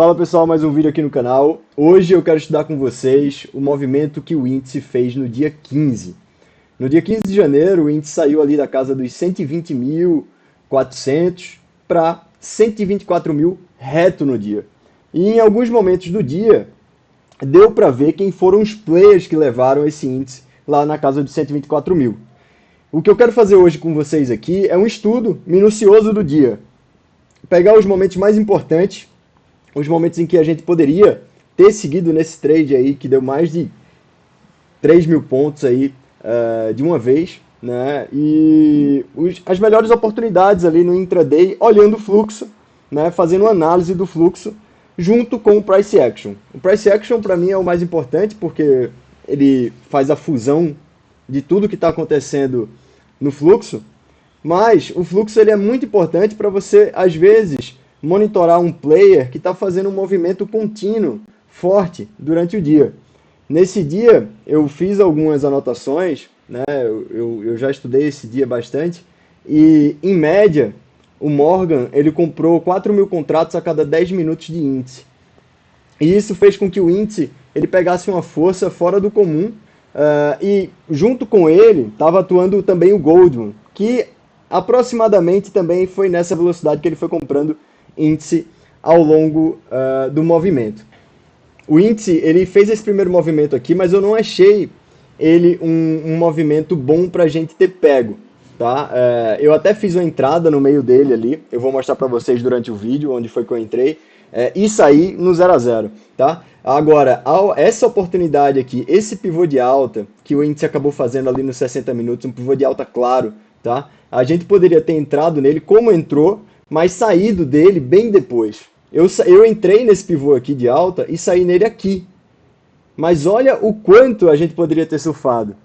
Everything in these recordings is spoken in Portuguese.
Fala pessoal, mais um vídeo aqui no canal. Hoje eu quero estudar com vocês o movimento que o índice fez no dia 15. No dia 15 de janeiro, o índice saiu ali da casa dos 120.400 para 124 mil reto no dia. E em alguns momentos do dia, deu para ver quem foram os players que levaram esse índice lá na casa dos 124 mil. O que eu quero fazer hoje com vocês aqui é um estudo minucioso do dia. Pegar os momentos mais importantes, os momentos em que a gente poderia ter seguido nesse trade aí, que deu mais de 3 mil pontos aí de uma vez, né? E as melhores oportunidades ali no intraday, olhando o fluxo, né? Fazendo análise do fluxo, junto com o Price Action. O Price Action para mim é o mais importante, porque ele faz a fusão de tudo que está acontecendo no fluxo, mas o fluxo ele é muito importante para você, às vezes, monitorar um player que está fazendo um movimento contínuo, forte, durante o dia. Nesse dia, eu fiz algumas anotações, né? Eu já estudei esse dia bastante, e, em média, o Morgan ele comprou 4 mil contratos a cada 10 minutos de índice. E isso fez com que o índice ele pegasse uma força fora do comum, e junto com ele estava atuando também o Goldman, que aproximadamente também foi nessa velocidade que ele foi comprando índice ao longo do movimento. O índice ele fez esse primeiro movimento aqui, mas eu não achei ele um movimento bom para a gente ter pego. Tá? Eu até fiz uma entrada no meio dele ali, eu vou mostrar para vocês durante o vídeo onde foi que eu entrei, e saí no 0 a 0. Tá? Agora, essa oportunidade aqui, esse pivô de alta que o índice acabou fazendo ali nos 60 minutos, um pivô de alta claro, tá? A gente poderia ter entrado nele como entrou, mas saído dele bem depois. Eu entrei nesse pivô aqui de alta e saí nele aqui. Mas olha o quanto a gente poderia ter surfado.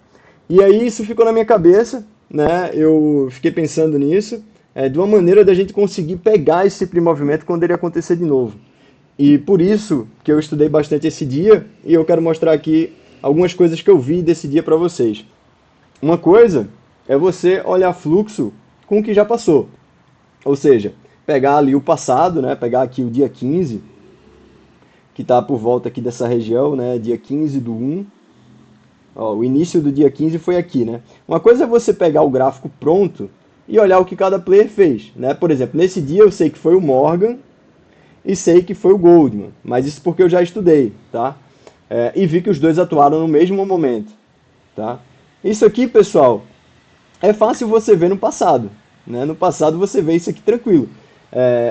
E aí isso ficou na minha cabeça, né? Eu fiquei pensando nisso, de uma maneira da gente conseguir pegar esse tipo de movimento quando ele acontecer de novo. E por isso que eu estudei bastante esse dia e eu quero mostrar aqui algumas coisas que eu vi desse dia para vocês. Uma coisa é você olhar fluxo com o que já passou. Ou seja, pegar ali o passado, né? Pegar aqui o dia 15, que está por volta aqui dessa região, né? Dia 15 do 1. Ó, o início do dia 15 foi aqui, né? Uma coisa é você pegar o gráfico pronto e olhar o que cada player fez, né? Por exemplo, nesse dia eu sei que foi o Morgan e sei que foi o Goldman, mas isso porque eu já estudei, tá? E vi que os dois atuaram no mesmo momento, tá? Isso aqui, pessoal, é fácil você ver no passado, né? No passado você vê isso aqui tranquilo.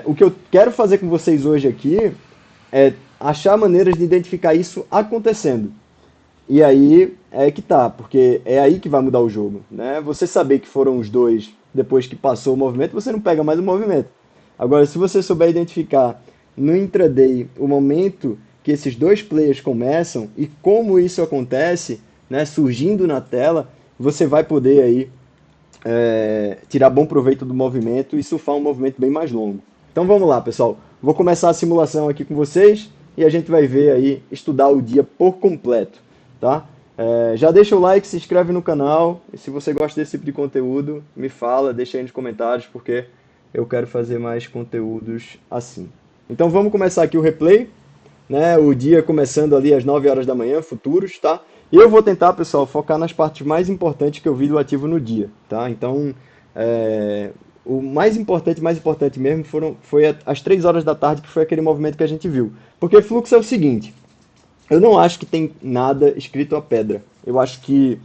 O que eu quero fazer com vocês hoje aqui é achar maneiras de identificar isso acontecendo. E aí é que tá, porque é aí que vai mudar o jogo, né? Você saber que foram os dois depois que passou o movimento, você não pega mais o movimento. Agora, se você souber identificar no intraday o momento que esses dois players começam e como isso acontece, né, surgindo na tela, você vai poder aí tirar bom proveito do movimento e surfar um movimento bem mais longo. Então vamos lá, pessoal. Vou começar a simulação aqui com vocês e a gente vai ver aí, estudar o dia por completo, tá? Já deixa o like, se inscreve no canal e se você gosta desse tipo de conteúdo, me fala, deixa aí nos comentários porque eu quero fazer mais conteúdos assim. Então vamos começar aqui o replay, né? O dia começando ali às 9 horas da manhã, futuros, tá? E eu vou tentar, pessoal, focar nas partes mais importantes que eu vi do ativo no dia, tá? Então, o mais importante mesmo foi às 3 horas da tarde, que foi aquele movimento que a gente viu. Porque fluxo é o seguinte, eu não acho que tem nada escrito a pedra. Eu acho que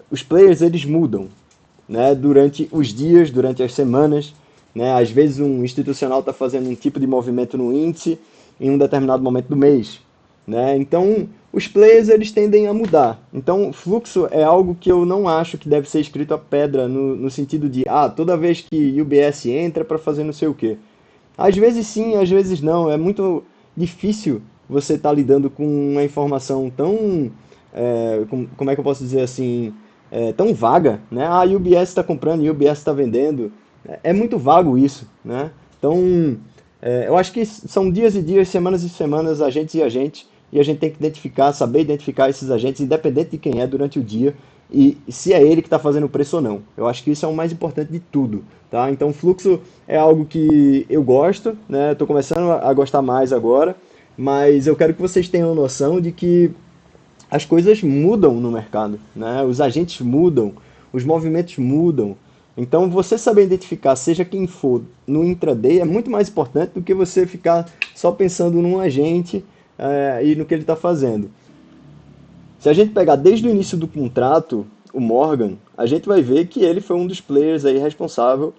os players, eles mudam, né? Durante os dias, durante as semanas, né? Às vezes um institucional está fazendo um tipo de movimento no índice em um determinado momento do mês, né? Então, os players eles tendem a mudar. Então, fluxo é algo que eu não acho que deve ser escrito a pedra no sentido de, toda vez que UBS entra para fazer não sei o quê. Às vezes sim, às vezes não. É muito difícil você estar lidando com uma informação tão, como é que eu posso dizer assim, tão vaga, né? UBS está comprando, UBS está vendendo. É muito vago isso, né? Então, eu acho que são dias e dias, semanas e semanas, agentes e a gente tem que identificar, saber identificar esses agentes, independente de quem é durante o dia, e se é ele que está fazendo o preço ou não. Eu acho que isso é o mais importante de tudo, tá? Então, fluxo é algo que eu gosto, né? Estou começando a gostar mais agora. mas eu quero que vocês tenham noção de que as coisas mudam no mercado, né? Os agentes mudam, os movimentos mudam. Então, você saber identificar, seja quem for, no intraday é muito mais importante do que você ficar só pensando num agente e no que ele está fazendo. Se a gente pegar desde o início do contrato, o Morgan, a gente vai ver que ele foi um dos players aí responsável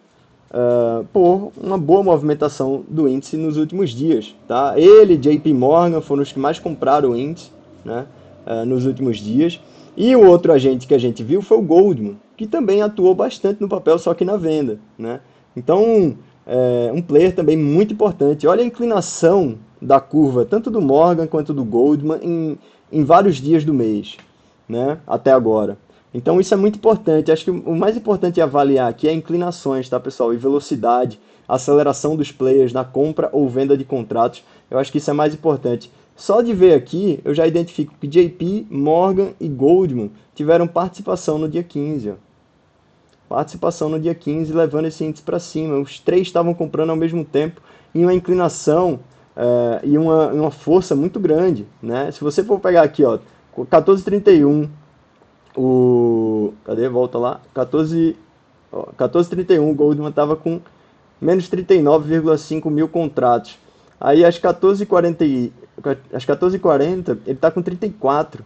por uma boa movimentação do índice nos últimos dias, tá? Ele e JP Morgan foram os que mais compraram o índice, né, nos últimos dias. E o outro agente que a gente viu foi o Goldman, que também atuou bastante no papel, só que na venda, né? Então, um player também muito importante. Olha a inclinação da curva, tanto do Morgan quanto do Goldman, em vários dias do mês, né? Até agora. Então isso é muito importante. Acho que o mais importante é avaliar aqui é inclinações, tá, pessoal? E velocidade, aceleração dos players na compra ou venda de contratos. Eu acho que isso é mais importante. Só de ver aqui, eu já identifico que JP, Morgan e Goldman tiveram participação no dia 15. Ó. Participação no dia 15, levando esse índice para cima. Os três estavam comprando ao mesmo tempo em uma inclinação e uma força muito grande, né? Se você for pegar aqui, ó, 14,31, cadê? Volta lá. 14,31, o Goldman estava com menos 39,5 mil contratos. Aí às 14h40 ele está com 34.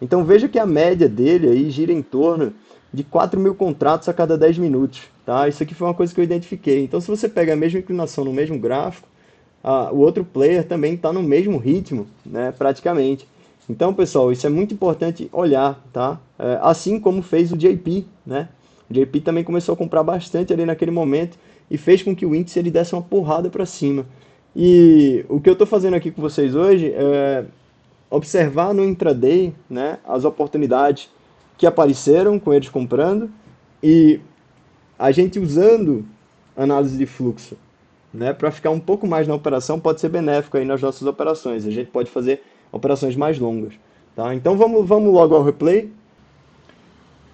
Então veja que a média dele aí gira em torno de 4 mil contratos a cada 10 minutos. Tá? Isso aqui foi uma coisa que eu identifiquei. Então se você pega a mesma inclinação no mesmo gráfico, o outro player também está no mesmo ritmo, né, praticamente. Então, pessoal, isso é muito importante olhar, tá? Assim como fez o JP, né? O JP também começou a comprar bastante ali naquele momento e fez com que o índice ele desse uma porrada para cima. E o que eu estou fazendo aqui com vocês hoje é observar no intraday, né, as oportunidades que apareceram com eles comprando e a gente usando análise de fluxo, né, para ficar um pouco mais na operação pode ser benéfico aí nas nossas operações. A gente pode fazer operações mais longas, tá? Então vamos logo ao replay.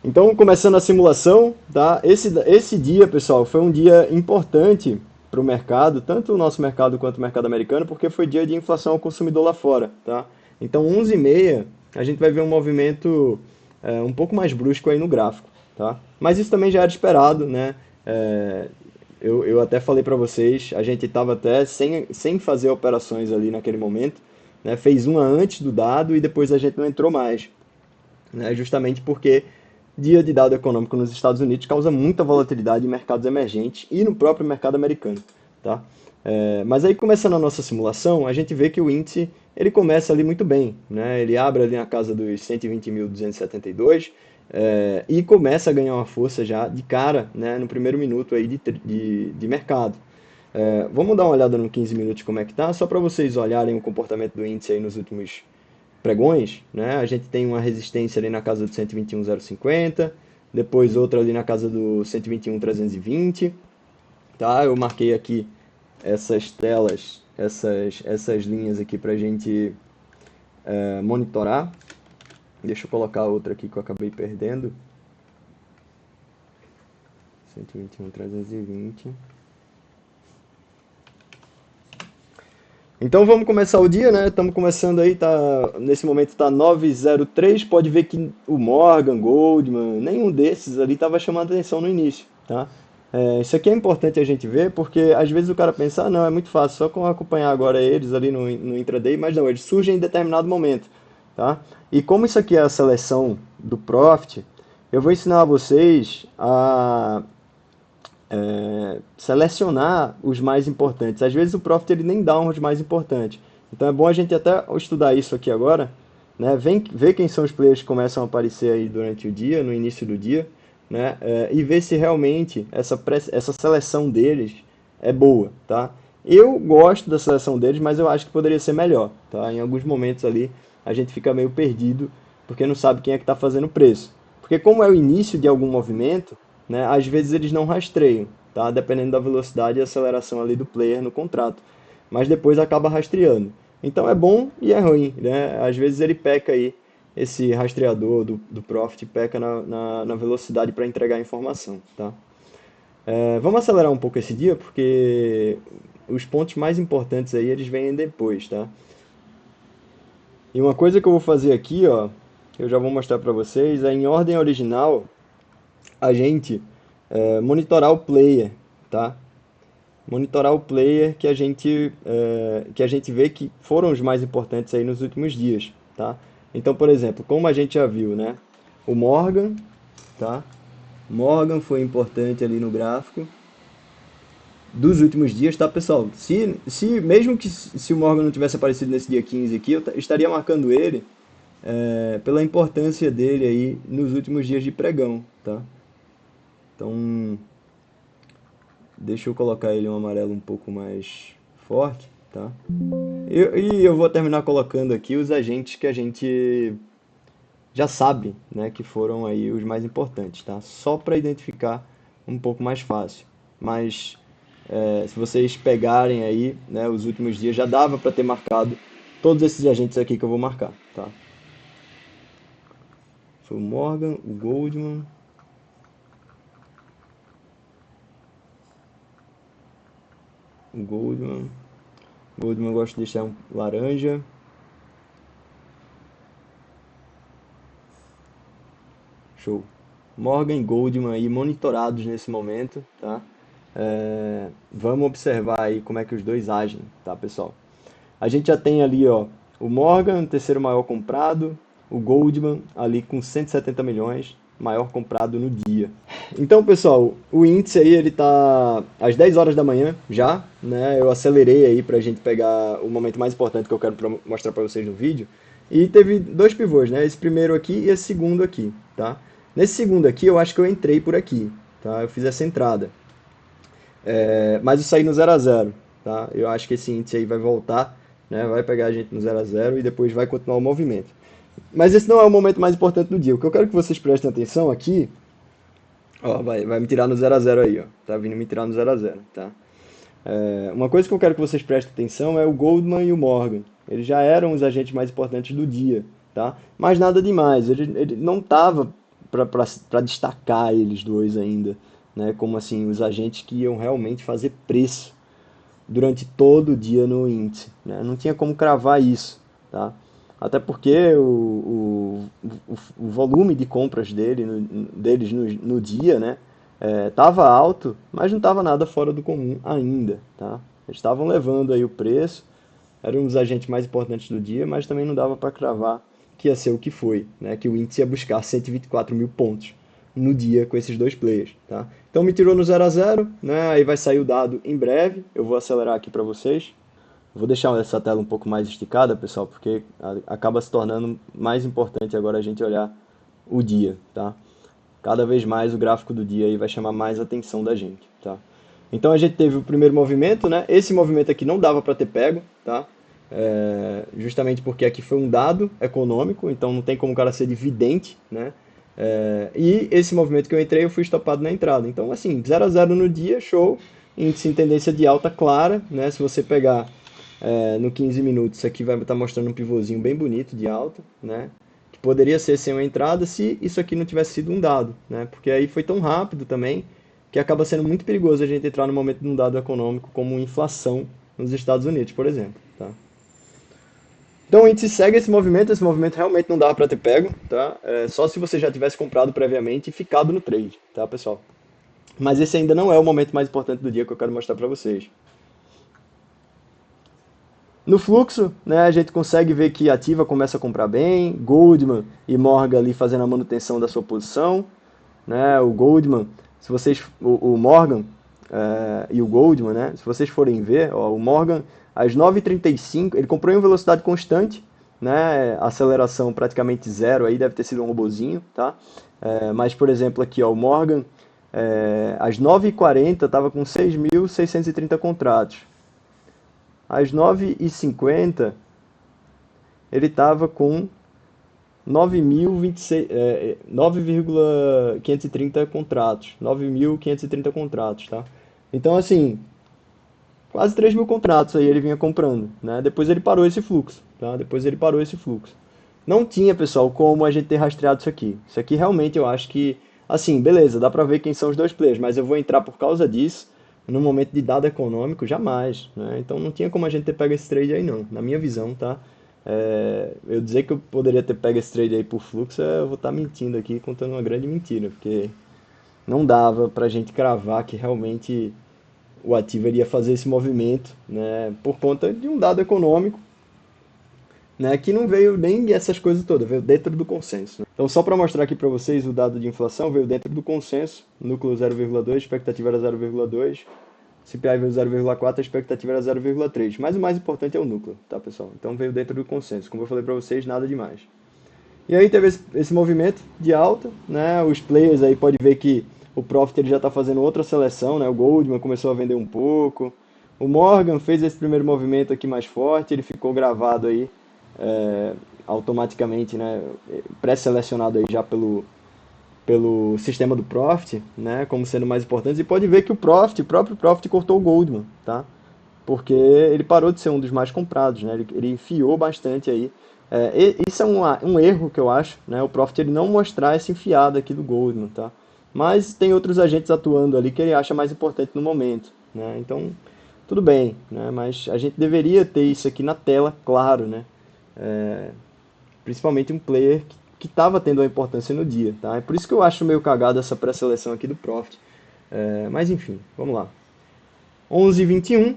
Então, começando a simulação, tá? Esse dia, pessoal, foi um dia importante para o mercado, tanto o nosso mercado quanto o mercado americano, porque foi dia de inflação ao consumidor lá fora, tá? Então, 11h30, a gente vai ver um movimento um pouco mais brusco aí no gráfico, tá? Mas isso também já era esperado, né? É, eu até falei para vocês, a gente estava até sem fazer operações ali naquele momento, né? Fez uma antes do dado e depois a gente não entrou mais, né? Justamente porque dia de dado econômico nos Estados Unidos causa muita volatilidade em mercados emergentes e no próprio mercado americano, tá? Mas aí começando a nossa simulação, a gente vê que o índice ele começa ali muito bem, né? Ele abre ali na casa dos 120.272 e começa a ganhar uma força já de cara, né? No primeiro minuto aí de mercado. Vamos dar uma olhada no 15 minutos como é que tá, só para vocês olharem o comportamento do índice aí nos últimos pregões, né? A gente tem uma resistência ali na casa do 121,050, depois outra ali na casa do 121,320, tá? Eu marquei aqui essas telas, essas linhas aqui para a gente monitorar. Deixa eu colocar outra aqui que eu acabei perdendo. 121,320. Então vamos começar o dia, né? Estamos começando aí, nesse momento está 9:03. Pode ver que o Morgan, Goldman, nenhum desses ali estava chamando atenção no início, tá? Isso aqui é importante a gente ver, porque às vezes o cara pensa, ah, não, é muito fácil, só acompanhar agora eles ali no intraday, mas não, eles surgem em determinado momento, tá? E como isso aqui é a seleção do Profit, eu vou ensinar a vocês a selecionar os mais importantes. Às vezes o Profit ele nem dá os mais importantes. Então é bom a gente até estudar isso aqui agora, né? Ver quem são os players que começam a aparecer aí durante o dia, no início do dia, né? E ver se realmente essa seleção deles é boa, tá? Eu gosto da seleção deles, mas eu acho que poderia ser melhor, tá? Em alguns momentos ali a gente fica meio perdido porque não sabe quem é que está fazendo o preço. Porque como é o início de algum movimento, né, às vezes eles não rastreiam, tá? Dependendo da velocidade e aceleração ali do player no contrato. Mas depois acaba rastreando. Então é bom e é ruim, né? Às vezes ele peca aí, esse rastreador do Profit peca na velocidade para entregar a informação, tá? Vamos acelerar um pouco esse dia, porque os pontos mais importantes aí eles vêm depois, tá? E uma coisa que eu vou fazer aqui, ó, eu já vou mostrar para vocês, é em ordem original, a gente monitorar o player, tá? Monitorar o player que a gente vê que foram os mais importantes aí nos últimos dias, tá? Então, por exemplo, como a gente já viu, né? O Morgan, tá? Morgan foi importante ali no gráfico dos últimos dias, tá, pessoal? Se mesmo que se o Morgan não tivesse aparecido nesse dia 15 aqui, estaria marcando ele pela importância dele aí nos últimos dias de pregão, tá? Então, deixa eu colocar ele um amarelo um pouco mais forte, tá? E eu vou terminar colocando aqui os agentes que a gente já sabe, né, que foram aí os mais importantes, tá? Só para identificar um pouco mais fácil. Mas se vocês pegarem aí, né, os últimos dias, já dava para ter marcado todos esses agentes aqui que eu vou marcar, tá? Foi o Morgan, o Goldman, o Goldman. Goldman eu gosto de deixar um laranja. Show. Morgan e Goldman aí monitorados nesse momento, tá? Vamos observar aí como é que os dois agem, tá, pessoal? A gente já tem ali, ó, o Morgan, terceiro maior comprado, o Goldman ali com 170 milhões, maior comprado no dia. Então, pessoal, o índice aí ele tá às 10 horas da manhã já, né? Eu acelerei aí pra gente pegar o momento mais importante que eu quero mostrar pra vocês no vídeo. E teve dois pivôs, né? Esse primeiro aqui e esse segundo aqui, tá? Nesse segundo aqui, eu acho que eu entrei por aqui, tá? Eu fiz essa entrada. Mas eu saí no 0 a 0, tá? Eu acho que esse índice aí vai voltar, né? Vai pegar a gente no 0 a 0 e depois vai continuar o movimento. Mas esse não é o momento mais importante do dia. O que eu quero que vocês prestem atenção aqui, ó, vai me tirar no 0 a 0 aí, ó. Tá vindo me tirar no 0 a 0, tá? Uma coisa que eu quero que vocês prestem atenção é o Goldman e o Morgan. Eles já eram os agentes mais importantes do dia, tá? Mas nada demais. Ele não tava para destacar eles dois ainda, né? Como assim, os agentes que iam realmente fazer preço durante todo o dia no índice, né? Não tinha como cravar isso, tá? Até porque o volume de compras deles no dia, né, estava alto, mas não estava nada fora do comum ainda, tá? Eles estavam levando aí o preço, eram um dos agentes mais importantes do dia, mas também não dava para cravar que ia ser o que foi, né? Que o índice ia buscar 124 mil pontos no dia com esses dois players, tá? Então me tirou no 0 a 0, né? Aí vai sair o dado em breve. Eu vou acelerar aqui para vocês. Vou deixar essa tela um pouco mais esticada, pessoal, porque acaba se tornando mais importante agora a gente olhar o dia, tá? Cada vez mais o gráfico do dia aí vai chamar mais a atenção da gente, tá? Então a gente teve o primeiro movimento, né? Esse movimento aqui não dava para ter pego, tá? Justamente porque aqui foi um dado econômico, então não tem como o cara ser dividente, né? E esse movimento que eu entrei, eu fui estopado na entrada. Então, assim, 0 a 0 no dia, show. Índice em tendência de alta clara, né? Se você pegar no 15 minutos, isso aqui vai estar mostrando um pivôzinho bem bonito de alta, né? Que poderia ser sem uma entrada se isso aqui não tivesse sido um dado, né? Porque aí foi tão rápido também que acaba sendo muito perigoso a gente entrar no momento de um dado econômico como inflação nos Estados Unidos, por exemplo, tá? Então o índice segue esse movimento realmente não dava para ter pego, tá? Só se você já tivesse comprado previamente e ficado no trade, tá, pessoal? Mas esse ainda não é o momento mais importante do dia que eu quero mostrar para vocês. No fluxo, né, a gente consegue ver que a Ativa começa a comprar bem, Goldman e Morgan ali fazendo a manutenção da sua posição, né? O Goldman, se vocês, o Morgan e o Goldman, né? Se vocês forem ver, ó, o Morgan às 9h35, ele comprou em velocidade constante, né? Aceleração praticamente zero, aí deve ter sido um robozinho, tá? Mas por exemplo aqui, ó, o Morgan às 9h40 estava com 6.630 contratos. Às 9h50 ele estava com 9.530 contratos. 9.530 contratos, tá? Então, assim, quase 3 mil contratos aí ele vinha comprando, né? Depois ele parou esse fluxo, tá? Depois ele parou esse fluxo. Não tinha, pessoal, como a gente ter rastreado isso aqui. Isso aqui realmente eu acho que, assim, beleza, dá pra ver quem são os dois players, mas eu vou entrar por causa disso no momento de dado econômico, jamais, né? Então não tinha como a gente ter pego esse trade aí não, na minha visão, tá? Eu dizer que eu poderia ter pego esse trade aí por fluxo, eu vou estar mentindo aqui, contando uma grande mentira, porque não dava pra gente cravar que realmente o ativo iria fazer esse movimento, né, por conta de um dado econômico, né, que não veio nem essas coisas todas, veio dentro do consenso, né? Então, só para mostrar aqui para vocês, o dado de inflação veio dentro do consenso, núcleo 0,2, expectativa era 0,2, CPI veio 0,4, a expectativa era 0,3. Mas o mais importante é o núcleo, tá, pessoal? Então veio dentro do consenso. Como eu falei para vocês, nada demais. E aí teve esse movimento de alta, né? Os players aí pode ver que o Profit ele já está fazendo outra seleção, né? O Goldman começou a vender um pouco. O Morgan fez esse primeiro movimento aqui mais forte, ele ficou gravado aí é, automaticamente, né? Pré-selecionado aí já pelo sistema do Profit, né, como sendo mais importantes, e pode ver que o próprio Profit cortou o Goldman, tá? Porque ele parou de ser um dos mais comprados, né? Ele enfiou bastante aí. Isso é um erro que eu acho, né? O Profit ele não mostrar essa enfiada aqui do Goldman, tá? Mas tem outros agentes atuando ali que ele acha mais importante no momento, né? Então, tudo bem, né? Mas a gente deveria ter isso aqui na tela, claro, né? Principalmente um player que estava tendo uma importância no dia, tá? É por isso que eu acho meio cagado essa pré-seleção aqui do Profit. Mas enfim, vamos lá. 11:21,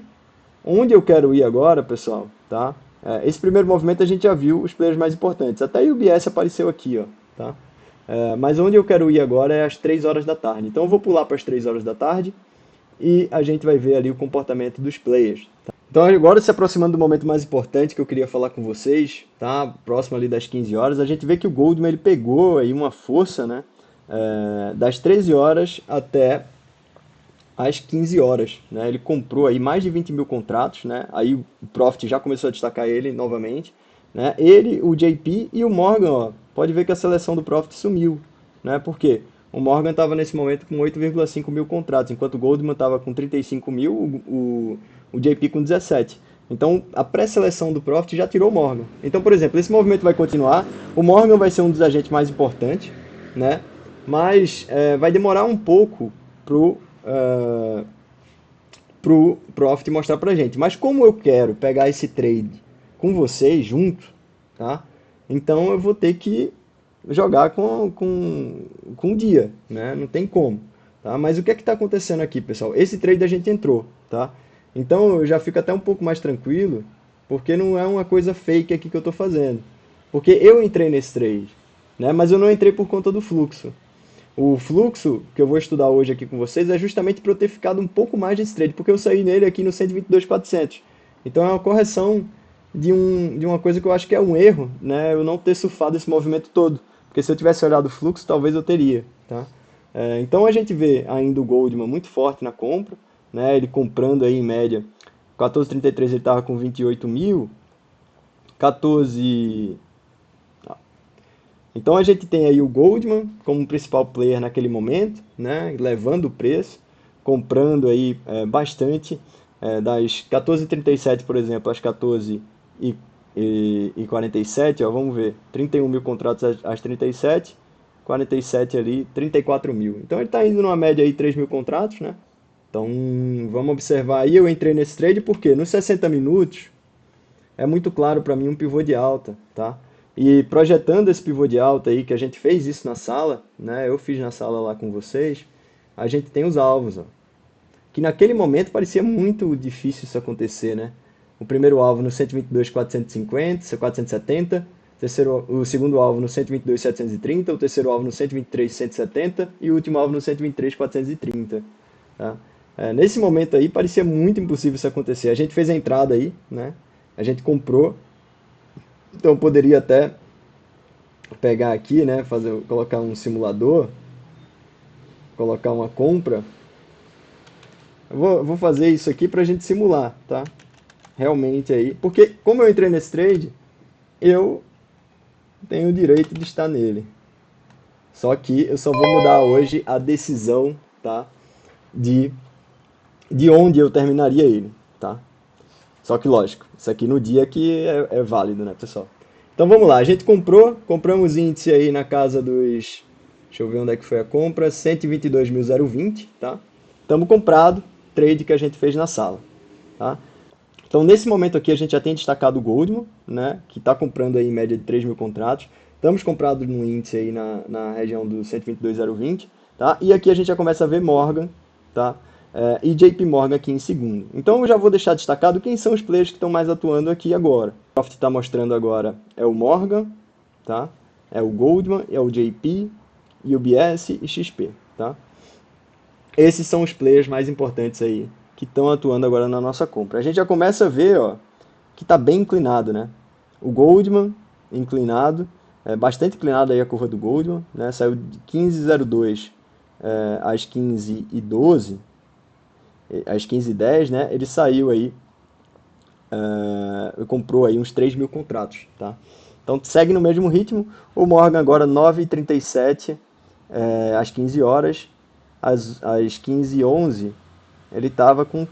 onde eu quero ir agora, pessoal, tá? Esse primeiro movimento a gente já viu os players mais importantes. Até o UBS apareceu aqui, ó, tá? Mas onde eu quero ir agora é às 3 horas da tarde. Então eu vou pular para as 3 horas da tarde e a gente vai ver ali o comportamento dos players. Então agora se aproximando do momento mais importante que eu queria falar com vocês, tá? Próximo ali das 15 horas, a gente vê que o Goldman ele pegou aí uma força, né? Das 13 horas até às 15 horas, né? Ele comprou aí mais de 20 mil contratos, né? Aí o Profit já começou a destacar ele novamente, né? Ele, o JP e o Morgan, ó, pode ver que a seleção do Profit sumiu, né? Por quê? O Morgan estava nesse momento com 8,5 mil contratos, enquanto o Goldman estava com 35 mil, o JP com 17. Então, a pré-seleção do Profit já tirou o Morgan. Então, por exemplo, esse movimento vai continuar. O Morgan vai ser um dos agentes mais importantes, né? Mas vai demorar um pouco pro Profit mostrar pra gente. Mas como eu quero pegar esse trade com vocês junto, tá? Então eu vou ter que jogar com o dia, né? Não tem como, tá? Mas o que é que está acontecendo aqui, pessoal? Esse trade a gente entrou, tá? Então eu já fico até um pouco mais tranquilo, porque não é uma coisa fake aqui que eu estou fazendo. Porque eu entrei nesse trade, né? Mas eu não entrei por conta do fluxo. O fluxo que eu vou estudar hoje aqui com vocês é justamente para eu ter ficado um pouco mais desse trade, porque eu saí nele aqui no 122.400. Então é uma correção de uma coisa que eu acho que é um erro, né? Eu não ter surfado esse movimento todo. Porque se eu tivesse olhado o fluxo, talvez eu teria, tá? Então a gente vê ainda o Goldman muito forte na compra, né? Ele comprando aí em média 14,33 ele estava com 28 mil, 14. Então a gente tem aí o Goldman como principal player naquele momento, né, levando o preço, comprando aí bastante, das 14,37, por exemplo, às 14,47, ó, vamos ver, 31 mil contratos às 37, 47 ali, 34 mil. Então ele está indo numa média aí 3 mil contratos, né? Então vamos observar aí, eu entrei nesse trade porque nos 60 minutos é muito claro para mim um pivô de alta, tá? E projetando esse pivô de alta aí, que a gente fez isso na sala, né? Eu fiz na sala lá com vocês, a gente tem os alvos, ó. Que naquele momento parecia muito difícil isso acontecer, né? O primeiro alvo no 122.450, 470, o segundo alvo no 122.730, o terceiro alvo no 123.170 e o último alvo no 123.430, tá? Nesse momento aí parecia muito impossível isso acontecer. A gente fez a entrada aí, né? A gente comprou, então eu poderia até pegar aqui, né, colocar um simulador, colocar uma compra. Eu vou fazer isso aqui para a gente simular, tá? Realmente aí, porque como eu entrei nesse trade, eu tenho o direito de estar nele. Só que eu só vou mudar hoje a decisão, tá? De, de onde eu terminaria ele, tá? Só que lógico, isso aqui no dia que é válido, né, pessoal? Então vamos lá, a gente compramos índice aí na casa dos, deixa eu ver onde é que foi a compra, 122.020, tá? Estamos comprado, trade que a gente fez na sala, tá? Então, nesse momento aqui, a gente já tem destacado o Goldman, né, que está comprando aí em média de 3 mil contratos. Estamos comprados no índice aí na região do 122,020, tá? E aqui a gente já começa a ver Morgan, tá? E JP Morgan aqui em segundo. Então, eu já vou deixar destacado quem são os players que estão mais atuando aqui agora. O Profit está mostrando agora é o Morgan, tá? É o Goldman, é o JP, UBS e XP, tá? Esses são os players mais importantes aí que estão atuando agora na nossa compra. A gente já começa a ver, ó, que está bem inclinado, né? O Goldman inclinado, bastante inclinado aí a curva do Goldman, né? Saiu de 15,02 às 15,12, às 15,10, né? Ele saiu aí, comprou aí uns 3 mil contratos, tá? Então segue no mesmo ritmo. O Morgan agora 9,37 às 15 horas, às 15h11 ele estava com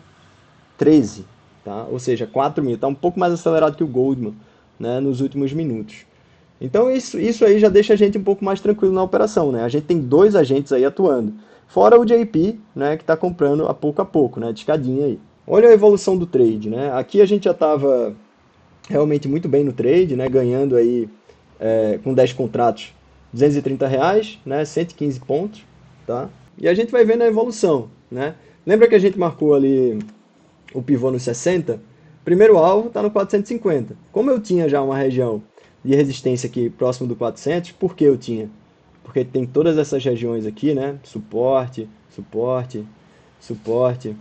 13, tá? Ou seja, 4 mil. Está um pouco mais acelerado que o Goldman, né, nos últimos minutos. Então isso aí já deixa a gente um pouco mais tranquilo na operação, né? A gente tem dois agentes aí atuando. Fora o JP, né, que está comprando a pouco, né, de escadinha aí. Olha a evolução do trade, né? Aqui a gente já estava realmente muito bem no trade, né, ganhando aí com 10 contratos R$ 230, né, 115 pontos, tá? E a gente vai vendo a evolução, né? Lembra que a gente marcou ali o pivô no 60? Primeiro alvo está no 450. Como eu tinha já uma região de resistência aqui próximo do 400, por que eu tinha? Porque tem todas essas regiões aqui, né? Suporte, suporte, suporte.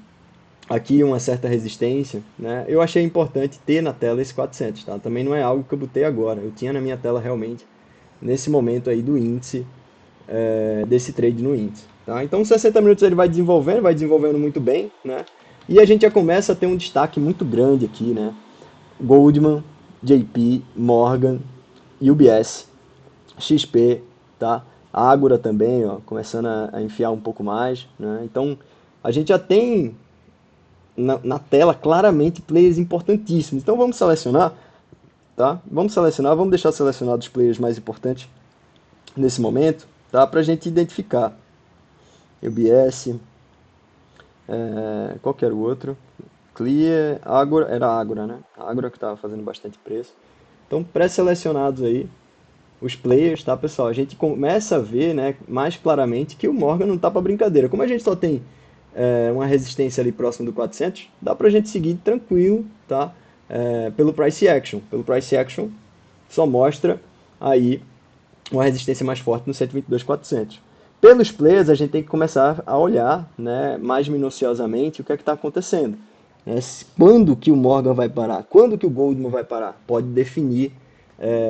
Aqui uma certa resistência, né? Eu achei importante ter na tela esse 400, tá? Também não é algo que eu botei agora. Eu tinha na minha tela realmente nesse momento aí do índice, desse trade no índice. Tá? Então, 60 minutos ele vai desenvolvendo muito bem, né? E a gente já começa a ter um destaque muito grande aqui, né? Goldman, JP, Morgan, UBS, XP, tá? Ágora também, ó, começando a enfiar um pouco mais, né? Então, a gente já tem na tela claramente players importantíssimos. Então, vamos selecionar, tá? Vamos selecionar, vamos deixar selecionados os players mais importantes nesse momento, tá? Para a gente identificar. UBS, qual que era o outro? Clear, Agora, era Agora, né? Agora que estava fazendo bastante preço. Então, pré-selecionados aí, os players, tá, pessoal? A gente começa a ver, né, mais claramente que o Morgan não tá para brincadeira. Como a gente só tem uma resistência ali próximo do 400, dá pra gente seguir tranquilo, tá? Pelo price action. Pelo price action só mostra aí uma resistência mais forte no 122.400. Pelos players, a gente tem que começar a olhar, né, mais minuciosamente o que é que está acontecendo. Né? Quando que o Morgan vai parar? Quando que o Goldman vai parar? Pode definir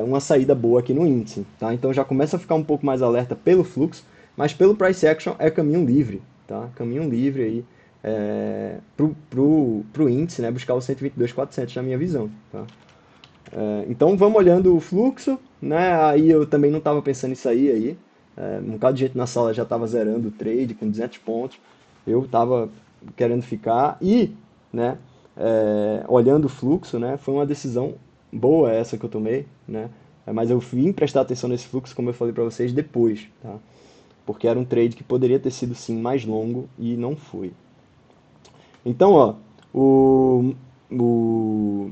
uma saída boa aqui no índice. Tá? Então já começa a ficar um pouco mais alerta pelo fluxo, mas pelo price action é caminho livre. Tá? Caminho livre aí pro índice, né, buscar o 122.400 na minha visão. Tá? Então vamos olhando o fluxo, né? Aí eu também não estava pensando em sair aí. Um bocado de gente na sala já estava zerando o trade com 200 pontos. Eu estava querendo ficar e, né? Olhando o fluxo, né? Foi uma decisão boa essa que eu tomei, né? Mas eu vim prestar atenção nesse fluxo, como eu falei para vocês, depois, tá? Porque era um trade que poderia ter sido sim mais longo e não foi. Então, ó, o, o,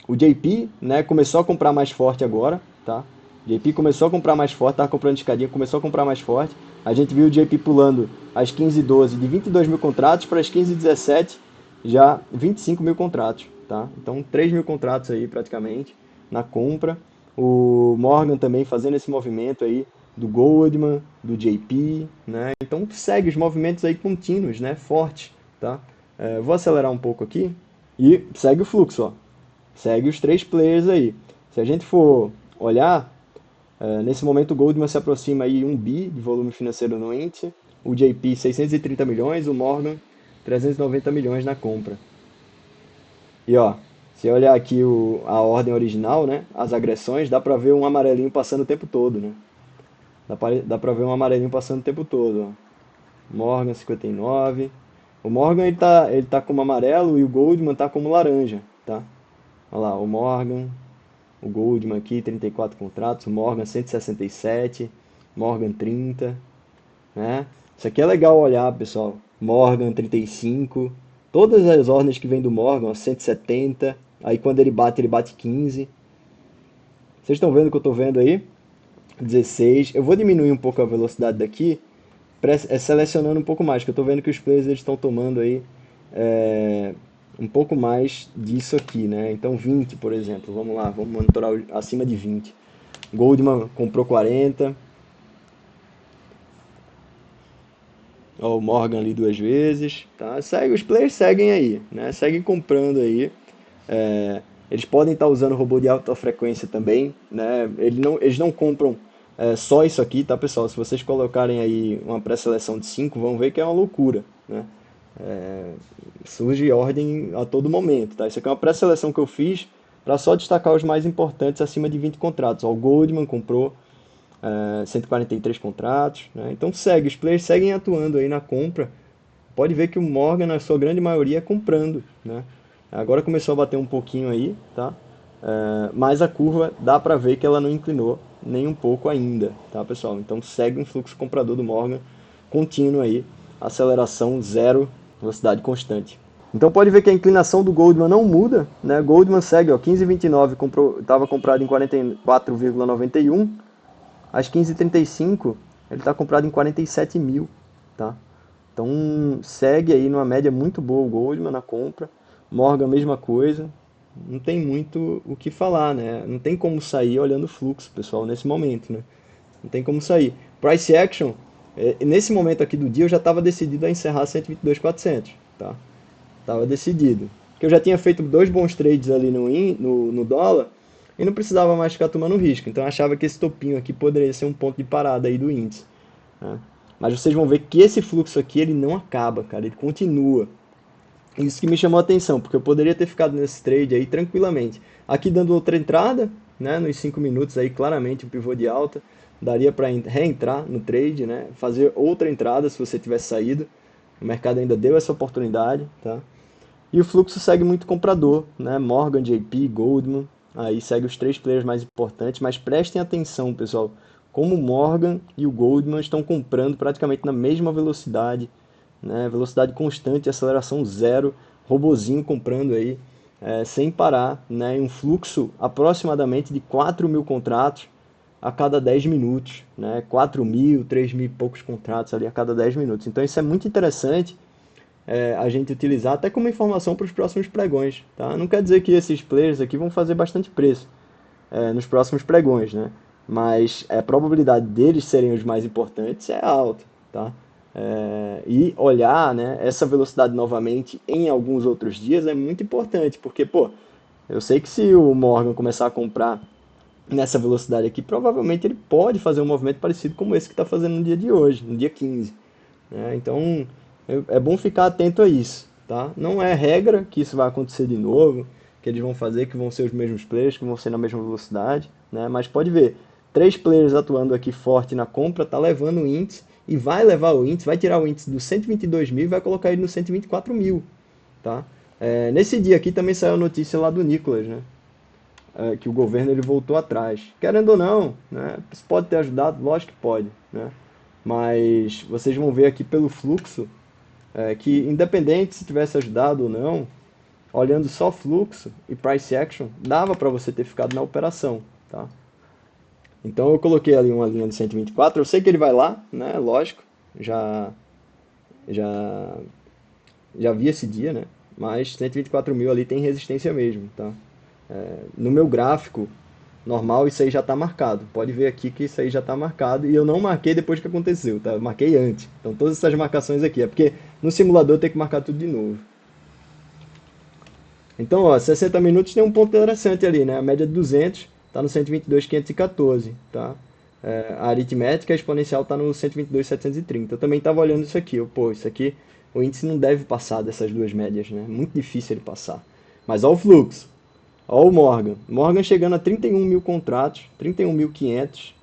o JP, né, começou a comprar mais forte agora, tá? O JP começou a comprar mais forte, tava comprando escadinha, começou a comprar mais forte. A gente viu o JP pulando às 15h12 de 22 mil contratos para as 15h17 já 25 mil contratos, tá? Então 3 mil contratos aí praticamente na compra. O Morgan também fazendo esse movimento aí do Goldman, do JP, né? Então segue os movimentos aí contínuos, né? Fortes, tá? Vou acelerar um pouco aqui e segue o fluxo, ó. Segue os três players aí. Se a gente for olhar, nesse momento o Goldman se aproxima aí 1 bi de volume financeiro no índice, o JP 630 milhões, o Morgan 390 milhões na compra. E ó, se olhar aqui a ordem original, né, as agressões, dá pra ver um amarelinho passando o tempo todo, né? Dá pra ver um amarelinho passando o tempo todo, ó. Morgan 59. O Morgan ele tá como amarelo e o Goldman tá como laranja, tá? Olha lá, o Morgan, o Goldman aqui, 34 contratos, o Morgan 167, Morgan 30, né? Isso aqui é legal olhar, pessoal. Morgan 35, Todas as ordens que vêm do Morgan, ó, 170, aí quando ele bate 15. Vocês estão vendo o que eu estou vendo aí? 16. Eu vou diminuir um pouco a velocidade daqui, selecionando um pouco mais, que eu estou vendo que os players eles estão tomando aí é, um pouco mais disso aqui, né? Então 20, por exemplo, vamos lá, vamos monitorar acima de 20. Goldman comprou 40, ó, o Morgan ali duas vezes, tá? Segue, os players seguem aí, né? Seguem comprando aí. É, eles podem estar usando robô de alta frequência também, né? Eles não compram só isso aqui, tá, pessoal? Se vocês colocarem aí uma pré-seleção de 5, vão ver que é uma loucura, né? Surge ordem a todo momento, tá? Isso aqui é uma pré-seleção que eu fiz para só destacar os mais importantes acima de 20 contratos. Ó, o Goldman comprou 143 contratos, né? Então segue, os players seguem atuando aí na compra. Pode ver que o Morgan, na sua grande maioria, é comprando, né? Agora começou a bater um pouquinho aí, tá? Mas a curva dá para ver que ela não inclinou nem um pouco ainda, tá, pessoal? Então segue um fluxo comprador do Morgan contínuo aí, aceleração zero, velocidade constante. Então pode ver que a inclinação do Goldman não muda, né? Goldman segue, ó, 15,29 estava comprado em 44,91, às 15h35 ele está comprado em 47 mil, tá? Então segue aí numa média muito boa o Goldman na compra. Morgan, mesma coisa. Não tem muito o que falar, né? Não tem como sair olhando o fluxo, pessoal, nesse momento, né? Não tem como sair. Price action, nesse momento aqui do dia eu já estava decidido a encerrar 122.400, tá? Tava decidido. Porque eu já tinha feito dois bons trades ali no dólar e não precisava mais ficar tomando risco. Então eu achava que esse topinho aqui poderia ser um ponto de parada aí do índice, né? Mas vocês vão ver que esse fluxo aqui ele não acaba, cara, ele continua. Isso que me chamou a atenção, porque eu poderia ter ficado nesse trade aí tranquilamente. Aqui dando outra entrada, né, nos 5 minutos aí, claramente o pivô de alta, daria para reentrar no trade, né, fazer outra entrada se você tivesse saído. O mercado ainda deu essa oportunidade, tá? E o fluxo segue muito comprador, né? Morgan, JP, Goldman, aí segue os três players mais importantes, mas prestem atenção, pessoal, como o Morgan e o Goldman estão comprando praticamente na mesma velocidade, né? Velocidade constante, aceleração zero, robozinho comprando aí, sem parar, né? Em um fluxo aproximadamente de 4.000 contratos a cada 10 minutos, né? 4.000, 3.000 e poucos contratos ali a cada 10 minutos. Então isso é muito interessante a gente utilizar até como informação para os próximos pregões, tá? Não quer dizer que esses players aqui vão fazer bastante preço nos próximos pregões, né? Mas a probabilidade deles serem os mais importantes é alta, tá? E olhar, né, essa velocidade novamente em alguns outros dias é muito importante, porque, pô, eu sei que se o Morgan começar a comprar nessa velocidade aqui, provavelmente ele pode fazer um movimento parecido como esse que está fazendo no dia de hoje, no dia 15, né? Então é bom ficar atento a isso, tá? Não é regra que isso vai acontecer de novo, que eles vão fazer, que vão ser os mesmos players, que vão ser na mesma velocidade, né? Mas pode ver, três players atuando aqui forte na compra, tá levando o índice e vai levar o índice, vai tirar o índice do 122 mil e vai colocar ele no 124 mil, tá? Nesse dia aqui também saiu a notícia lá do Nicolas, né? Que o governo ele voltou atrás. Querendo ou não, né? Isso pode ter ajudado, lógico que pode, né? Mas vocês vão ver aqui pelo fluxo que independente se tivesse ajudado ou não, olhando só fluxo e price action, dava para você ter ficado na operação, tá? Então eu coloquei ali uma linha de 124, eu sei que ele vai lá, né? Lógico, já já já vi esse dia, né? Mas 124 mil ali tem resistência mesmo, tá? No meu gráfico normal isso aí já está marcado. Pode ver aqui que isso aí já está marcado e eu não marquei depois que aconteceu, tá? Eu marquei antes. Então todas essas marcações aqui é porque no simulador tem que marcar tudo de novo. Então, ó, 60 minutos tem um ponto interessante ali, né? A média de 200 está no 122.514, tá? A aritmética exponencial está no 122.730. Eu também estava olhando isso aqui. Pô, isso aqui, o índice não deve passar dessas duas médias, né? Muito difícil ele passar. Mas ó o fluxo. Ó o Morgan. Morgan chegando a 31 mil contratos, 31.500.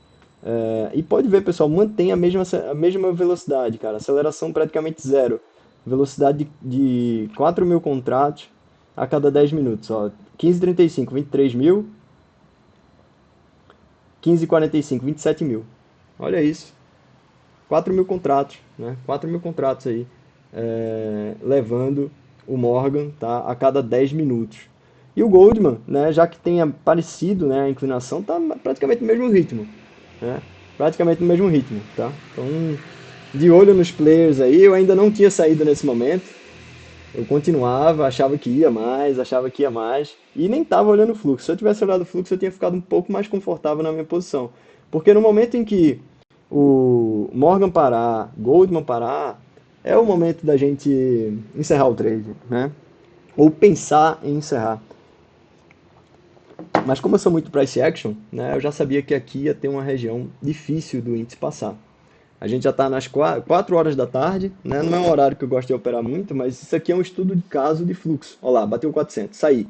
E pode ver, pessoal, mantém a mesma velocidade, cara. Aceleração praticamente zero. Velocidade de 4 mil contratos a cada 10 minutos. Ó. 15h35, 23 mil. 15h45, 27 mil. Olha isso. 4 mil contratos, né? 4 mil contratos aí. Levando o Morgan, tá? A cada 10 minutos. E o Goldman, né, já que tem aparecido, né, a inclinação, tá praticamente no mesmo ritmo, né? Praticamente no mesmo ritmo, tá? Então, de olho nos players aí, eu ainda não tinha saído nesse momento. Eu continuava, achava que ia mais, e nem estava olhando o fluxo. Se eu tivesse olhado o fluxo, eu tinha ficado um pouco mais confortável na minha posição. Porque no momento em que o Morgan parar, Goldman parar, é o momento da gente encerrar o trade, né? Ou pensar em encerrar. Mas como eu sou muito price action, né, eu já sabia que aqui ia ter uma região difícil do índice passar. A gente já está nas 4 horas da tarde, né? Não é um horário que eu gosto de operar muito, mas isso aqui é um estudo de caso de fluxo. Olha lá, bateu 400, saí.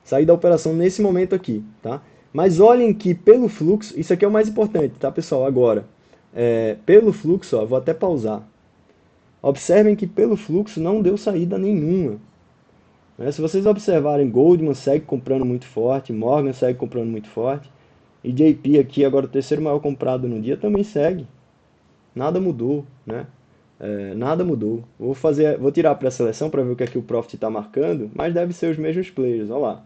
Saí da operação nesse momento aqui, tá? Mas olhem que pelo fluxo, isso aqui é o mais importante, tá, pessoal? Agora, pelo fluxo, ó, vou até pausar. Observem que pelo fluxo não deu saída nenhuma, né? Se vocês observarem, Goldman segue comprando muito forte, Morgan segue comprando muito forte, e JP aqui, agora o terceiro maior comprado no dia, também segue. Nada mudou, né? Nada mudou. Vou tirar a pré-seleção para ver o que é que o Profit está marcando, mas deve ser os mesmos players, olha lá,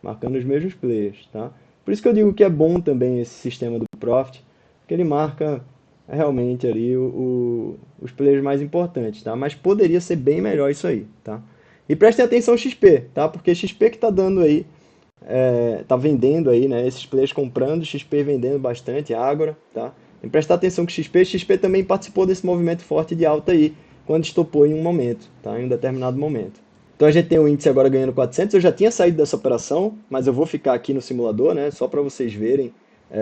marcando os mesmos players, tá? Por isso que eu digo que é bom também esse sistema do Profit, que ele marca realmente ali os players mais importantes, tá? Mas poderia ser bem melhor isso aí, tá? E prestem atenção ao XP, tá? Porque XP que tá dando aí, tá vendendo aí, né? Esses players comprando, XP vendendo bastante, Ágora, tá? Tem que prestar atenção que XP também participou desse movimento forte de alta aí, quando estopou em um momento, tá? Em um determinado momento. Então a gente tem o índice agora ganhando 400, eu já tinha saído dessa operação, mas eu vou ficar aqui no simulador, né? Só para vocês verem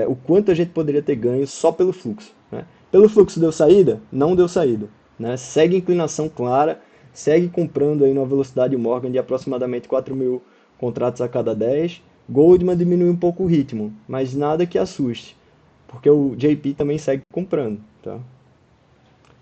o quanto a gente poderia ter ganho só pelo fluxo, né? Pelo fluxo deu saída? Não deu saída, né? Segue inclinação clara, segue comprando aí numa velocidade Morgan de aproximadamente 4.000 contratos a cada 10. Goldman diminui um pouco o ritmo, mas nada que assuste, porque o JP também segue comprando, tá?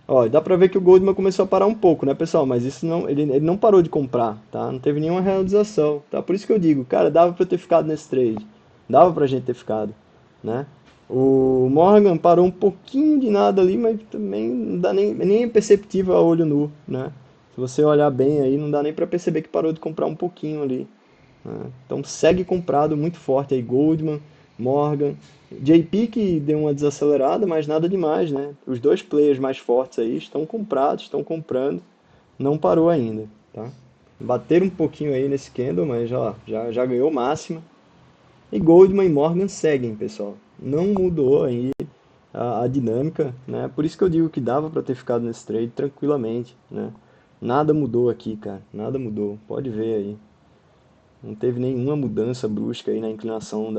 Ó, dá pra ver que o Goldman começou a parar um pouco, né, pessoal? Mas isso não, ele não parou de comprar, tá? Não teve nenhuma realização, tá? Por isso que eu digo, cara, dava pra eu ter ficado nesse trade, dava pra gente ter ficado, né? O Morgan parou um pouquinho de nada ali, mas também não dá nem é perceptível a olho nu, né? Se você olhar bem aí, não dá nem pra perceber que parou de comprar um pouquinho ali, né? Então segue comprado muito forte aí, Goldman, Morgan, JP que deu uma desacelerada, mas nada demais, né? Os dois players mais fortes aí estão comprados, estão comprando, não parou ainda, tá? Bateram um pouquinho aí nesse candle, mas já ganhou máxima. E Goldman e Morgan seguem, pessoal. Não mudou aí a dinâmica, né? Por isso que eu digo que dava para ter ficado nesse trade tranquilamente, né? Nada mudou aqui, cara. Nada mudou. Pode ver aí. Não teve nenhuma mudança brusca aí na inclinação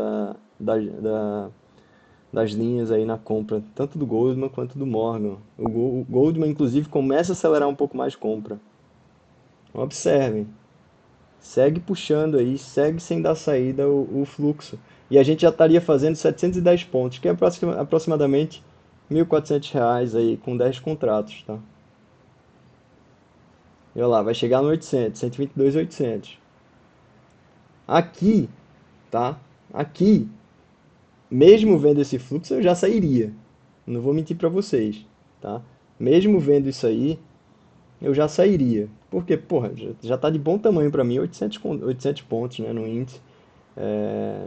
das linhas aí na compra, tanto do Goldman quanto do Morgan. O Goldman, inclusive, começa a acelerar um pouco mais compra. Observem, segue puxando aí, segue sem dar saída o fluxo. E a gente já estaria fazendo 710 pontos, que é aproximadamente R$ 1.400 aí, com 10 contratos, tá? E olha lá, vai chegar no 800, 122.800. Aqui, tá? Aqui, mesmo vendo esse fluxo, eu já sairia. Não vou mentir para vocês, tá? Mesmo vendo isso aí, eu já sairia. Porque, porra, já tá de bom tamanho para mim, 800 pontos, né, no índice.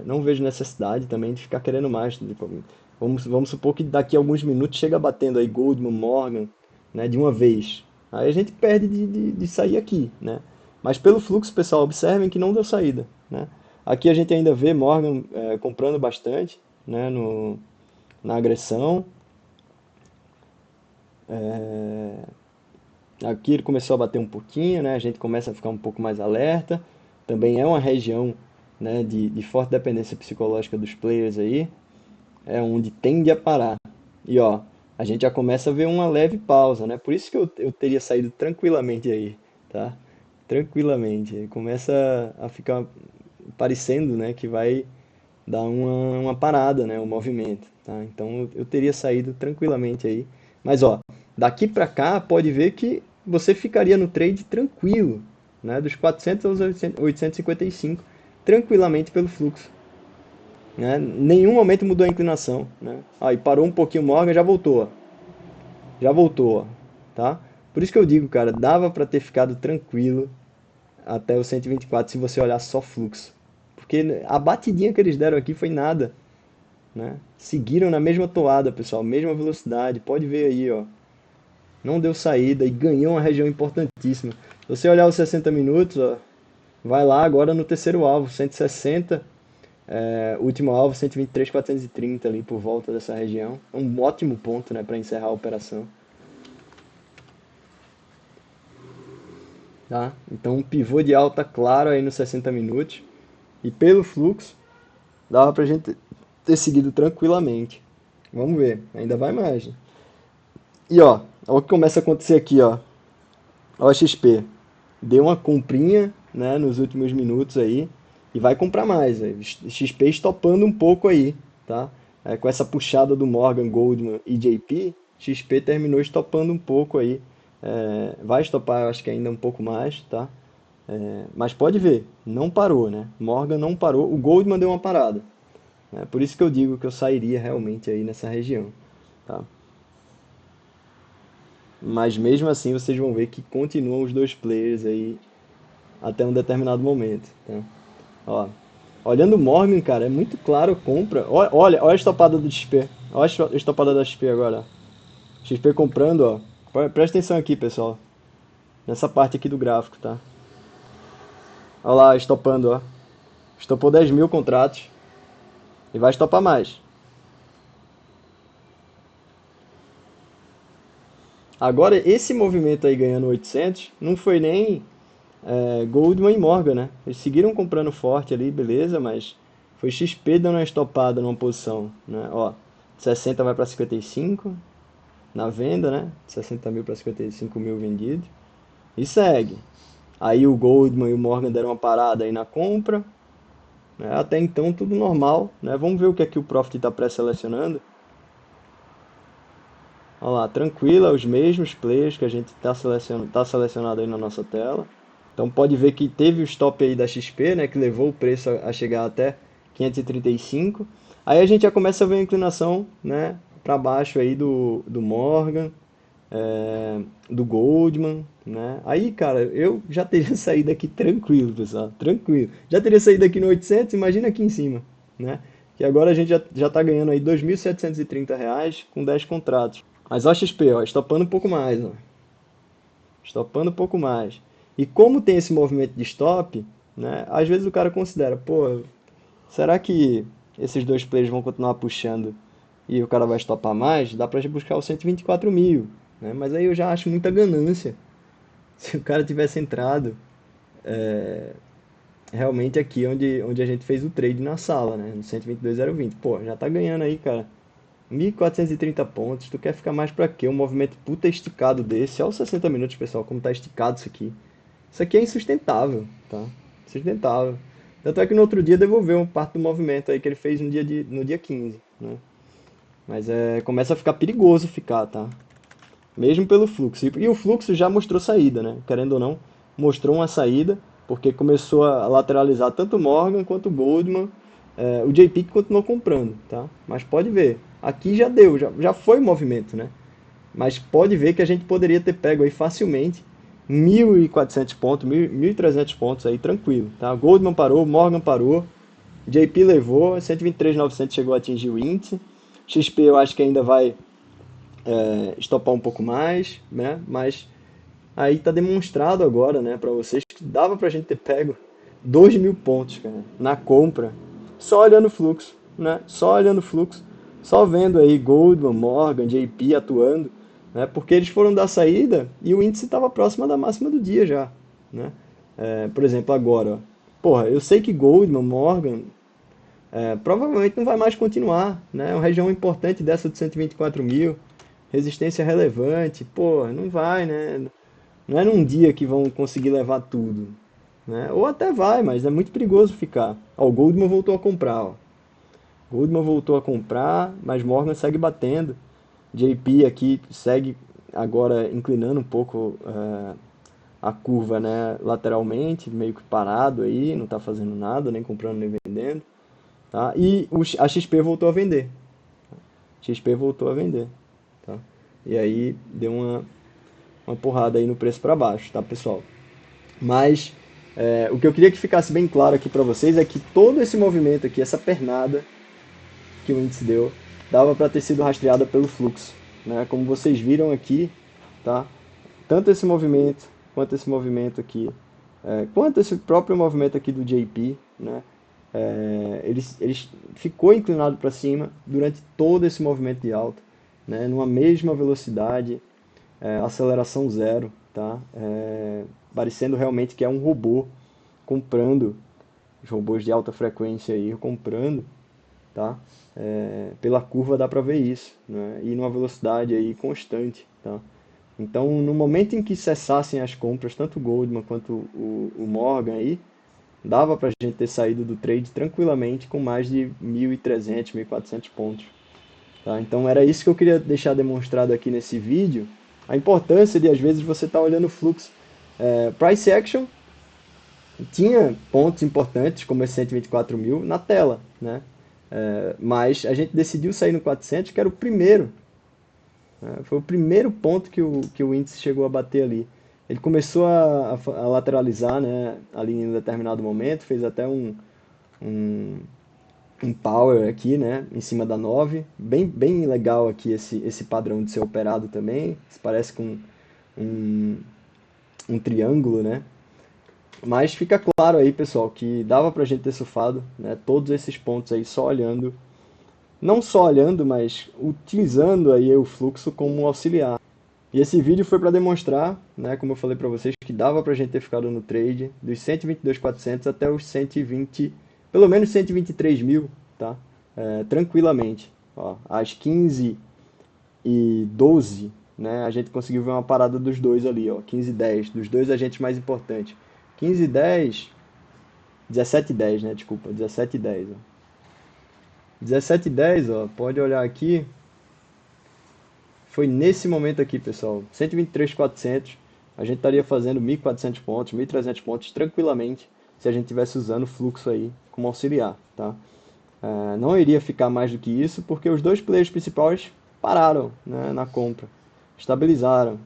Não vejo necessidade também de ficar querendo mais. Vamos supor que daqui a alguns minutos chega batendo aí Goldman, Morgan, né, de uma vez. Aí a gente perde de sair aqui, né? Mas pelo fluxo, pessoal, observem que não deu saída, né? Aqui a gente ainda vê Morgan comprando bastante, né, na agressão. Aqui ele começou a bater um pouquinho, né? A gente começa a ficar um pouco mais alerta. Também é uma região, né, de forte dependência psicológica dos players aí. É onde tende a parar. E ó, a gente já começa a ver uma leve pausa, né? Por isso que eu teria saído tranquilamente aí, tá? Tranquilamente. Começa a ficar parecendo, né, que vai dar uma parada, né, o movimento, tá? Então eu teria saído tranquilamente aí. Mas ó, daqui para cá pode ver que você ficaria no trade tranquilo, né, dos 400 aos 855, tranquilamente pelo fluxo, né? Nenhum momento mudou a inclinação, né? Aí parou um pouquinho o Morgan, já voltou, ó. Já voltou, ó, tá? Por isso que eu digo, cara, dava para ter ficado tranquilo até o 124 se você olhar só fluxo. Porque a batidinha que eles deram aqui foi nada, né? Seguiram na mesma toada, pessoal, mesma velocidade. Pode ver aí, ó. Não deu saída e ganhou uma região importantíssima. Se você olhar os 60 minutos, ó, vai lá agora no terceiro alvo, 160, último alvo 123.430 ali por volta dessa região. É um ótimo ponto, né, para encerrar a operação. Tá? Então um pivô de alta claro aí nos 60 minutos. E pelo fluxo, dava pra gente ter seguido tranquilamente. Vamos ver, ainda vai mais. Né? E ó, olha o que começa a acontecer aqui, ó. Ó a XP. Deu uma comprinha, né, nos últimos minutos aí e vai comprar mais. XP estopando um pouco aí, tá? Com essa puxada do Morgan, Goldman e JP, XP terminou estopando um pouco aí. Vai estopar, eu acho que ainda um pouco mais, tá? Mas pode ver, não parou, né? Morgan não parou, o Goldman deu uma parada. Né? Por isso que eu digo que eu sairia realmente aí nessa região, tá? Mas mesmo assim vocês vão ver que continuam os dois players aí até um determinado momento, tá? Ó, olhando o Morgan, cara, é muito claro compra. Olha a estopada do XP. Olha a estopada da XP agora. XP comprando, ó. Presta atenção aqui, pessoal. Nessa parte aqui do gráfico, tá? Olha lá, estopando, ó. Estopou 10 mil contratos. E vai estopar mais. Agora, esse movimento aí ganhando 800, não foi nem Goldman e Morgan, né? Eles seguiram comprando forte ali, beleza, mas foi XP dando uma estopada numa posição, né? Ó, 60 vai para 55 na venda, né? 60 mil para 55 mil vendido. E segue. Aí o Goldman e o Morgan deram uma parada aí na compra. Né? Até então tudo normal, né? Vamos ver o que é que o Profit está pré-selecionando. Olha lá, tranquila, os mesmos players que a gente tá selecionado aí na nossa tela. Então pode ver que teve o stop aí da XP, né, que levou o preço a chegar até 535. Aí a gente já começa a ver a inclinação, né, para baixo aí do Morgan, do Goldman, né? Aí, cara, eu já teria saído aqui tranquilo, pessoal, tranquilo. Já teria saído aqui no 800, imagina aqui em cima, né? Que agora a gente já tá ganhando aí R$ 2.730 com 10 contratos. Mas ó a XP, ó, estopando um pouco mais, ó. Estopando um pouco mais. E como tem esse movimento de stop, né? Às vezes o cara considera, pô, será que esses dois players vão continuar puxando e o cara vai estopar mais? Dá pra gente buscar o 124 mil, né? Mas aí eu já acho muita ganância. Se o cara tivesse entrado realmente aqui onde a gente fez o trade na sala, né? No 122,020. Pô, já tá ganhando aí, cara. 1.430 pontos, tu quer ficar mais pra quê? Um movimento puta esticado desse. Olha os 60 minutos, pessoal, como tá esticado isso aqui. Isso aqui é insustentável, tá? Insustentável. Tanto é que no outro dia devolveu uma parte do movimento aí que ele fez no dia 15, né? Mas começa a ficar perigoso ficar, tá? Mesmo pelo fluxo. E o fluxo já mostrou saída, né? Querendo ou não, mostrou uma saída, porque começou a lateralizar tanto o Morgan quanto o Goldman. O JP que continuou comprando, tá? Mas pode ver, aqui já deu, já foi movimento, né? Mas pode ver que a gente poderia ter pego aí facilmente 1.400 pontos, 1.300 pontos aí, tranquilo, tá? Goldman parou, Morgan parou, JP levou, 123.900 chegou a atingir o índice. XP eu acho que ainda vai estopar um pouco mais, né? Mas aí tá demonstrado agora, né, para vocês que dava pra gente ter pego 2.000 pontos, cara, na compra, só olhando o fluxo, né? Só olhando o fluxo, só vendo aí Goldman, Morgan, JP atuando, né? Porque eles foram dar saída e o índice estava próximo da máxima do dia já, né? Por exemplo, agora, ó, porra, eu sei que Goldman, Morgan, provavelmente não vai mais continuar, né? É uma região importante dessa de 124 mil, resistência relevante, pô, não vai, né? Não é num dia que vão conseguir levar tudo, né? Ou até vai, mas é muito perigoso ficar. Ó, o Goldman voltou a comprar, ó. Goldman voltou a comprar, mas Morgan segue batendo. JP aqui segue agora inclinando um pouco a curva, né, lateralmente, meio que parado aí, não está fazendo nada, nem comprando nem vendendo, tá? E a XP voltou a vender. XP voltou a vender, tá? E aí deu uma porrada aí no preço para baixo, tá, pessoal? Mas O que eu queria que ficasse bem claro aqui para vocês é que todo esse movimento aqui, essa pernada que o índice deu, dava para ter sido rastreada pelo fluxo, né? Como vocês viram aqui, tá? Tanto esse movimento quanto esse movimento aqui, quanto esse próprio movimento aqui do JP, né? Ele ficou inclinado para cima durante todo esse movimento de alta, né? Numa mesma velocidade, aceleração zero, tá? Parecendo realmente que é um robô comprando, os robôs de alta frequência aí comprando, tá? Pela curva dá para ver isso, né? E numa velocidade aí constante, tá? Então, no momento em que cessassem as compras, tanto o Goldman quanto o Morgan aí, dava para a gente ter saído do trade tranquilamente com mais de 1.300, 1.400 pontos, tá? Então, era isso que eu queria deixar demonstrado aqui nesse vídeo, a importância de, às vezes, você estar olhando o fluxo. Price Action tinha pontos importantes, como esse 124 mil, na tela, né? Mas a gente decidiu sair no 400, que era o primeiro, né? Foi o primeiro ponto que o índice chegou a bater ali. Ele começou a lateralizar, né, ali em um determinado momento, fez até um, um power aqui, né, em cima da 9. Bem legal aqui esse padrão de ser operado também. Isso parece com um, um triângulo, né? Mas fica claro aí, pessoal, que dava pra gente ter surfado, né, todos esses pontos aí só olhando, não só olhando, mas utilizando aí o fluxo como um auxiliar. E esse vídeo foi para demonstrar, né, como eu falei para vocês, que dava para a gente ter ficado no trade dos 122.400 até os 120, pelo menos 123 mil, tá? Tranquilamente. Ó, às 15h12, né, a gente conseguiu ver uma parada dos dois ali, ó, 15h10, dos dois agentes mais importantes. 15h10, 17h10, né, desculpa, 17h10, ó. 17h10, ó, pode olhar aqui, foi nesse momento aqui, pessoal. 123.400, a gente estaria fazendo 1.400 pontos, 1.300 pontos tranquilamente se a gente tivesse usando o fluxo aí como auxiliar, tá? Não iria ficar mais do que isso porque os dois players principais pararam, né, na compra, estabilizaram,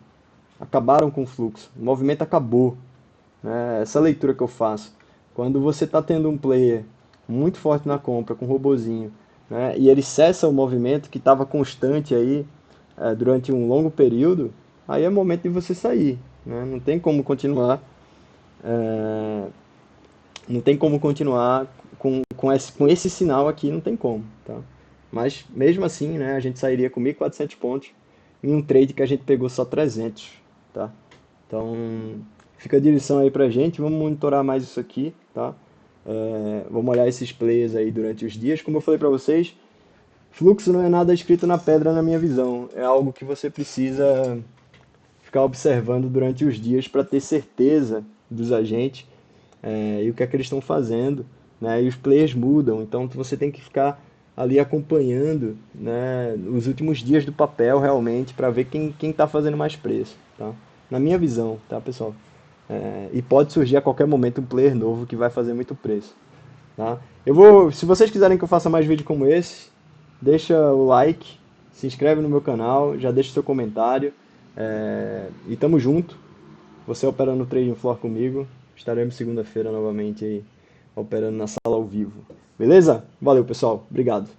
acabaram com o fluxo, o movimento acabou, né? Essa leitura que eu faço. Quando você está tendo um player muito forte na compra, com um robozinho, né, e ele cessa o movimento que estava constante aí durante um longo período, aí é momento de você sair, né? Não tem como continuar, é, não tem como continuar com esse sinal aqui, não tem como, tá? Mas mesmo assim, né, a gente sairia com 1.400 pontos em um trade que a gente pegou só 300, tá? Então, fica a direção aí pra gente, vamos monitorar mais isso aqui, tá? Vamos olhar esses players aí durante os dias. Como eu falei pra vocês, fluxo não é nada escrito na pedra na minha visão, é algo que você precisa ficar observando durante os dias para ter certeza dos agentes e o que é que eles estão fazendo, né? E os players mudam, então você tem que ficar ali acompanhando, né, os últimos dias do papel realmente para ver quem está fazendo mais preço, tá? Na minha visão, tá, pessoal? E pode surgir a qualquer momento um player novo que vai fazer muito preço, tá? Se vocês quiserem que eu faça mais vídeo como esse, deixa o like, se inscreve no meu canal, já deixa o seu comentário, e tamo junto. Você operando no Trading Floor comigo, estaremos segunda-feira novamente aí operando na sala ao vivo. Beleza? Valeu, pessoal. Obrigado.